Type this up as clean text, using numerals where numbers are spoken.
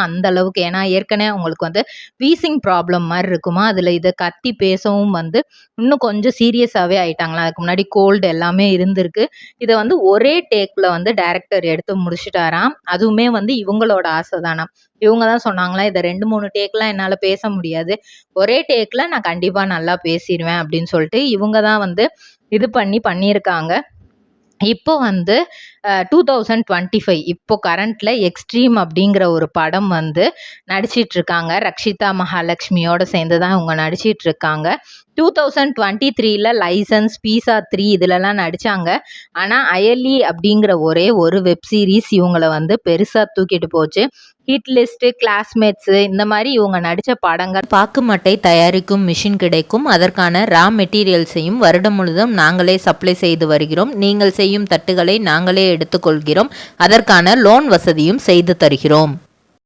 அந்த அளவுக்கு. ஏன்னா ஏற்கனவே அவங்களுக்கு வந்து வீசிங் ப்ராப்ளம் மாதிரி இருக்குமா, அதில் இதை கத்தி பேசவும் வந்து இன்னும் கொஞ்சம் சீரியஸாகவே ஆயிட்டாங்களா. அதுக்கு முன்னாடி கோல்டு எல்லாமே இருந்திருக்கு. இதை வந்து ஒரே டேக்கில் வந்து டைரக்டர் எடுத்து முடிச்சுட்டாராம். அதுவுமே வந்து இவங்களோட ஆசை தானா. இவங்க தான் சொன்னாங்களா, இதை 2-3 டேக்லாம் என்னால் பேச முடியாது, ஒரே டேக்கில் நான் கண்டிப்பாக நல்லா பேசிடுவேன் அப்படின்னு சொல்லிட்டு இவங்க தான் வந்து இது பண்ணியிருக்காங்க. இப்போ வந்து 2025 இப்போ கரண்ட்ல எக்ஸ்ட்ரீம் அப்படிங்கிற ஒரு படம் வந்து நடிச்சிட்டு இருக்காங்க. ரக்ஷிதா மகாலட்சுமியோட சேர்ந்து தான் இவங்க நடிச்சிட்டு இருக்காங்க. 2023ல லைசன்ஸ், பீஸா 3 இதுலலாம் நடிச்சாங்க. ஆனால் அயலி அப்படிங்கிற ஒரே ஒரு வெப் சீரிஸ் இவங்களை வந்து பெருசாக தூக்கிட்டு போச்சு. ஹிட் லிஸ்ட்டு, கிளாஸ்மேட்ஸு இந்த மாதிரி இவங்க நடித்த படங்கள். பாக்குமட்டை தயாரிக்கும் மிஷின் கிடைக்கும். அதற்கான ரா மெட்டீரியல்ஸையும் வருடம் முழுதும் நாங்களே சப்ளை செய்து வருகிறோம். நீங்கள் செய்யும் தட்டுகளை நாங்களே எடுத்துக்கொள்கிறோம். அதற்கான லோன் வசதியும் செய்து தருகிறோம்.